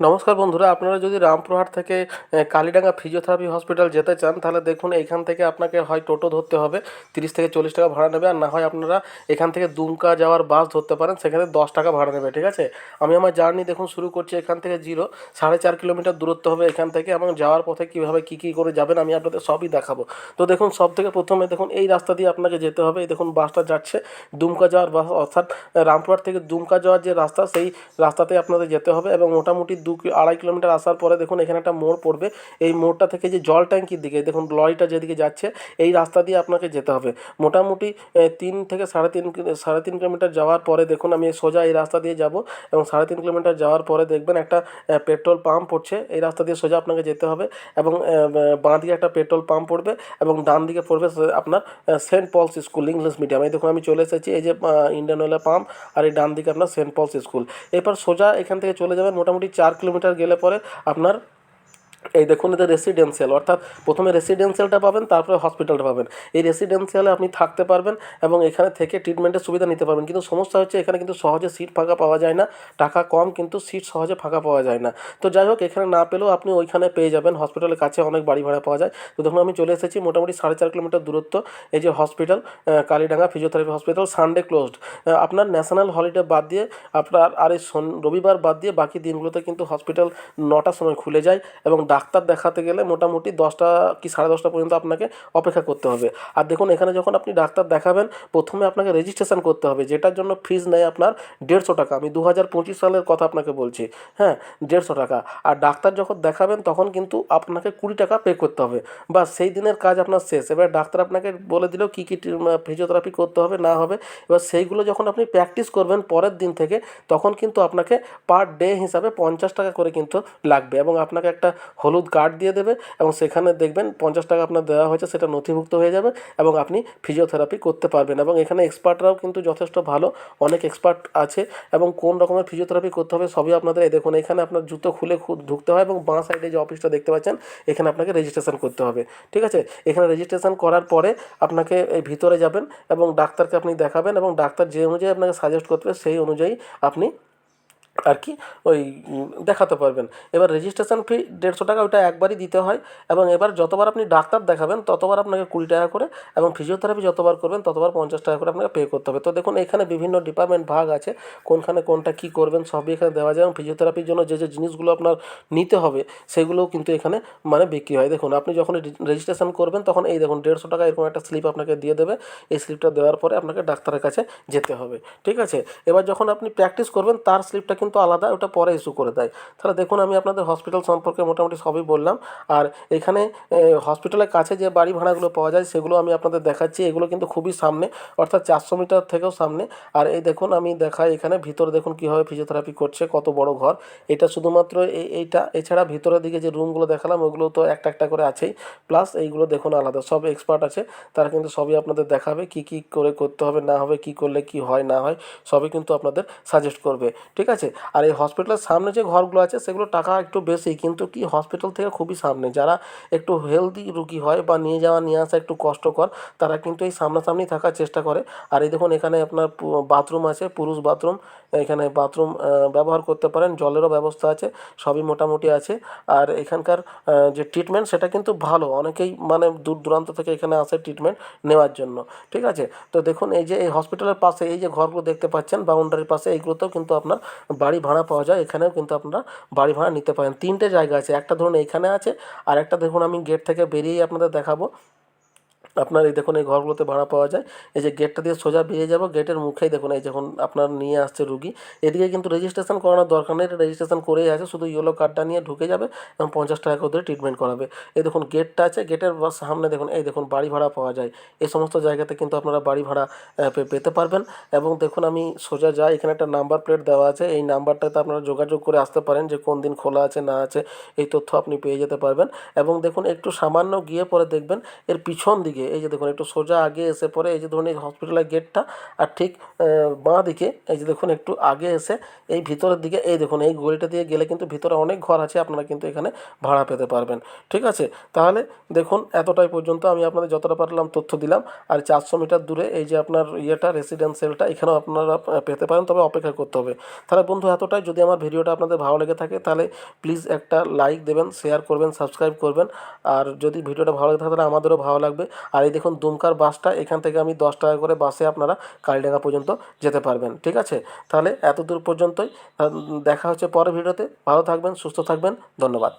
নমস্কার বন্ধুরা, আপনারা যদি রামপুরহাট থেকে কালীডাঙ্গা ফিজিওথেরাপি হসপিটাল যেতে চান, তাহলে দেখুন এইখান থেকে আপনাকে হয় টোটো ধরতে হবে, 30 থেকে 40 টাকা ভাড়া নেবে। আর না হয় আপনারা এখান থেকে দুমকা যাওয়ার বাস ধরতে পারেন, সেখানে 10 টাকা ভাড়া নেবে। ঠিক আছে, আমি আমার জার্নি দেখুন শুরু করছি এখান থেকে 4.5 কিলোমিটার দূরত্ব হবে এখান থেকে, এবং যাওয়ার পথে কীভাবে কী করে যাবেন আমি আপনাদের সবই দেখাবো। তো দেখুন, সব থেকে প্রথমে দেখুন এই রাস্তা দিয়ে আপনাকে যেতে হবে। এই দেখুন বাসটা যাচ্ছে দুমকা যাওয়ার বাস, অর্থাৎ রামপুরহাট থেকে দুমকা যাওয়ার যে রাস্তা, সেই রাস্তাতে আপনাদের যেতে হবে। এবং মোটামুটি 2-2.5 কিলোমিটার আসার পরে দেখুন এখানে একটা মোড় পড়বে। এই মোড়টা থেকে যে জল ট্যাঙ্কির দিকে দেখুন লরিটা যেদিকে যাচ্ছে, এই রাস্তা দিয়ে আপনাকে যেতে হবে। মোটামুটি 3 থেকে সাড়ে তিন কিলোমিটার যাওয়ার পরে দেখুন আমি সোজা এই রাস্তা দিয়ে যাব, এবং 3.5 কিলোমিটার যাওয়ার পরে দেখবেন একটা পেট্রোল পাম্প পড়ছে। এই রাস্তা দিয়ে সোজা আপনাকে যেতে হবে, এবং বাঁ দিকে একটা পেট্রোল পাম্প পড়বে, এবং ডান দিকে পড়বে আপনার saint Paul's school English medium. এই দেখুন আমি চলে এসেছি, এই যে ইন্ডিয়ান অয়েলের পাম্প, আর এই ডান দিকে আপনার সেন্ট পলস স্কুল। এরপর সোজা এখান থেকে চলে যাবেন, মোটামুটি 4 কিলোমিটার গেলে পরে আপনার এই দেখুন এটা রেসিডেন্সিয়াল, অর্থাৎ প্রথমে রেসিডেন্সিয়ালটা পাবেন, তারপরে হসপিটালটা পাবেন। এই রেসিডেন্সিয়ালে আপনি থাকতে পারবেন এবং এখানে থেকে ট্রিটমেন্টের সুবিধা নিতে পারবেন। কিন্তু সমস্যা হচ্ছে এখানে কিন্তু সহজে সিট ফাঁকা পাওয়া যায় না, টাকা কম কিন্তু সিট সহজে ফাঁকা পাওয়া যায় না। তো যাই হোক, এখানে না পেলেও আপনি ওইখানে পেয়ে যাবেন, হসপিটালের কাছে অনেক বাড়ি ভাড়া পাওয়া যায়। তো দেখুন আমি চলে এসেছি, মোটামুটি 4.5 কিলোমিটার দূরত্ব। এই যে hospital, Kalidanga physiotherapy hospital, Sunday closed. আপনার ন্যাশনাল হলিডে বাদ দিয়ে, আপনার আর এই রবিবার বাদ দিয়ে বাকি দিনগুলোতে কিন্তু হসপিটাল 9টার সময় খুলে যায়, এবং ডাক্তার দেখাতে গেলে মোটামুটি 10টা কি 10:30 পর্যন্ত আপনাকে অপেক্ষা করতে হবে। আর দেখুন এখানে যখন আপনি ডাক্তার দেখাবেন, প্রথমে আপনাকে রেজিস্ট্রেশন করতে হবে, যেটার জন্য ফিজ নেয় আপনার 150 টাকা। আমি 2025 সালের কথা আপনাকে বলছি, হ্যাঁ, 150 টাকা। আর ডাক্তার যখন দেখাবেন তখন কিন্তু আপনাকে 20 টাকা পে করতে হবে। বা সেই দিনের কাজ আপনার শেষ। এবার ডাক্তার আপনাকে বলে দিল কী কী ফিজিওথেরাপি করতে হবে না হবে। এবার সেইগুলো যখন আপনি প্র্যাকটিস করবেন পরের দিন থেকে, তখন কিন্তু আপনাকে পার ডে হিসাবে 50 টাকা করে কিন্তু লাগবে, এবং আপনাকে একটা হলুদ কার্ড দিয়ে দেবে, এবং সেখানে দেখবেন 50 টাকা আপনার দেওয়া হয়েছে, সেটা নথিভুক্ত হয়ে যাবে, এবং আপনি ফিজিওথেরাপি করতে পারবেন। এবং এখানে এক্সপার্টরাও কিন্তু যথেষ্ট ভালো, অনেক এক্সপার্ট আছে, এবং কোন রকমের ফিজিওথেরাপি করতে হবে সবই আপনাদের এই দেখুন এখানে আপনার জুতো খুলে ঢুকতে হয়, এবং বাঁ সাইডে যে অফিসটা দেখতে পাচ্ছেন, এখানে আপনাকে রেজিস্ট্রেশন করতে হবে। ঠিক আছে, এখানে রেজিস্ট্রেশন করার পরে আপনাকে এই ভিতরে যাবেন, এবং ডাক্তারকে আপনি দেখাবেন, এবং ডাক্তার যে অনুযায়ী আপনাকে সাজেস্ট করবে সেই অনুযায়ী আপনি আর কি ওই দেখাতে পারবেন। এবার রেজিস্ট্রেশন ফি 150 টাকা, ওইটা একবারই দিতে হয়। এবং এবার যতবার আপনি ডাক্তার দেখাবেন ততবার আপনাকে 20 টাকা করে, এবং ফিজিওথেরাপি যতবার করবেন ততবার 50 টাকা করে আপনাকে পে করতে হবে। তো দেখুন এখানে বিভিন্ন ডিপার্টমেন্ট ভাগ আছে, কোনখানে কোনটা কী করবেন সবই এখানে দেওয়া যায়, এবং ফিজিওথেরাপির জন্য যে যে জিনিসগুলো আপনার নিতে হবে সেগুলোও কিন্তু এখানে মানে বিক্রি হয়। দেখুন আপনি যখন রেজিস্ট্রেশন করবেন তখন এই দেখুন 150 টাকা এরকম একটা স্লিপ আপনাকে দিয়ে দেবে। এই স্লিপটা দেওয়ার পরে আপনাকে ডাক্তারের কাছে যেতে হবে। ঠিক আছে, এবার যখন আপনি প্র্যাকটিস করবেন তার স্লিপটা কিন্তু আলাদা, ওটা পরে ইস্যু করে দেয়। তাহলে দেখুন আমি আপনাদের হসপিটাল সম্পর্কে মোটামুটি সবই বললাম। আর এখানে হসপিটালের কাছে যে বাড়ি ভাড়াগুলো পাওয়া যায় সেগুলো আমি আপনাদের দেখাচ্ছি। এগুলো কিন্তু খুবই সামনে, অর্থাৎ 400 মিটার থেকেও সামনে। আর এই দেখুন আমি দেখাই এখানে ভিতরে দেখুন কীভাবে ফিজিওথেরাপি করছে, কত বড় ঘর। এটা শুধুমাত্র এইটা, এছাড়া ভিতরের দিকে যে রুমগুলো দেখালাম ওগুলো তো একটা একটা করে আছেই, প্লাস এইগুলো দেখুন আলাদা, সব এক্সপার্ট আছে, তারা কিন্তু সবই আপনাদের দেখাবে কী কী করে করতে হবে না হবে, কী করলে কী হয় না হয়, সবই কিন্তু আপনাদের সাজেস্ট করবে। ঠিক আছে, আর এই হসপিটালের সামনে যে ঘরগুলো আছে সেগুলো টাকা একটু বেশি, কিন্তু কি হসপিটাল থেকে খুবই সামনে। যারা একটু হেলদি রুগী হয় বা নিয়ে যাওয়া নিয়ে আসা একটু কষ্টকর, তারা কিন্তু এই সামনাসামনি থাকার চেষ্টা করে। আর এই দেখুন এখানে আপনার বাথরুম আছে, পুরুষ বাথরুম, এখানে বাথরুম ব্যবহার করতে পারেন, জলেরও ব্যবস্থা আছে, সবই মোটামুটি আছে। আর এখানকার যে ট্রিটমেন্ট সেটা কিন্তু ভালো, অনেকেই মানে দূর দূরান্ত থেকে এখানে আসে ট্রিটমেন্ট নেওয়ার জন্য। ঠিক আছে, তো দেখুন এই যে এই হসপিটালের পাশে এই যে ঘরগুলো দেখতে পাচ্ছেন বাউন্ডারির পাশে, এইগুলোতেও কিন্তু আপনার বাড়ি ভাড়া পাওয়া যায়। এখানেও কিন্তু আপনারা বাড়ি ভাড়া নিতে পারেন। 3টে জায়গা আছে, একটা ধরুন এইখানে আছে, আর একটা দেখুন আমি গেট থেকে বেরিয়েই আপনাদের দেখাবো। আপনার এই দেখুন এই ঘরগুলোতে ভাড়া পাওয়া যায়। এই যে গেটটা দিয়ে সোজা বেরিয়ে যাব, গেটের মুখেই দেখুন এই যখন আপনার নিয়ে আসছে রুগী, এদিকে কিন্তু রেজিস্ট্রেশন করানোর দরকার নেই, এটা রেজিস্ট্রেশন করেই আছে, শুধু ইয়েলো কার্ডটা নিয়ে ঢুকে যাবে এবং 50 টাকা করে ট্রিটমেন্ট করাবে। এই দেখুন গেটটা আছে, গেটের সামনে দেখুন এই দেখুন বাড়ি ভাড়া পাওয়া যায়। এই সমস্ত জায়গাতে কিন্তু আপনারা বাড়ি ভাড়া পেতে পারবেন। এবং দেখুন আমি সোজা যাই, এখানে একটা নাম্বার প্লেট দেওয়া আছে, এই নাম্বারটাতে আপনারা যোগাযোগ করে আসতে পারেন যে কোন দিন খোলা আছে না আছে, এই তথ্য আপনি পেয়ে যেতে পারবেন। এবং দেখুন একটু সামান্য গিয়ে পরে দেখবেন এর পিছন দিকে, এই যে দেখুন একটু সোজা আগে এসে পরে এই যে ধরুন এই হসপিটালের গেটটা, আর ঠিক বাঁ দিকে এই যে দেখুন একটু আগে এসে এই ভিতরের দিকে এই দেখুন এই গলিটা দিয়ে গেলে কিন্তু ভিতরে অনেক ঘর আছে, আপনারা কিন্তু এখানে ভাড়া পেতে পারবেন। ঠিক আছে, তাহলে দেখুন এতটাই পর্যন্ত আমি আপনাদের যতটা পারলাম তথ্য দিলাম। আর 400 মিটার দূরে এই যে আপনার ইয়েটা রেসিডেন্সিয়ালটা, এখানেও আপনারা পেতে পারেন, তবে অপেক্ষা করতে হবে। তাহলে বন্ধু এতটাই, যদি আমার ভিডিওটা আপনাদের ভালো লেগে থাকে তাহলে প্লিজ একটা লাইক দেবেন, শেয়ার করবেন, সাবস্ক্রাইব করবেন। আর যদি ভিডিওটা ভালো লাগে থাকে তাহলে আমাদেরও ভালো লাগবে। আর এই দেখুন দুমকার বাসটা, এখান থেকে আমি 10 টাকা করে বাসে আপনারা কালীডাঙ্গা পর্যন্ত যেতে পারবেন। ঠিক আছে, তাহলে এত দূর পর্যন্তই। দেখা হচ্ছে পরের ভিডিওতে। ভালো থাকবেন, সুস্থ থাকবেন, ধন্যবাদ।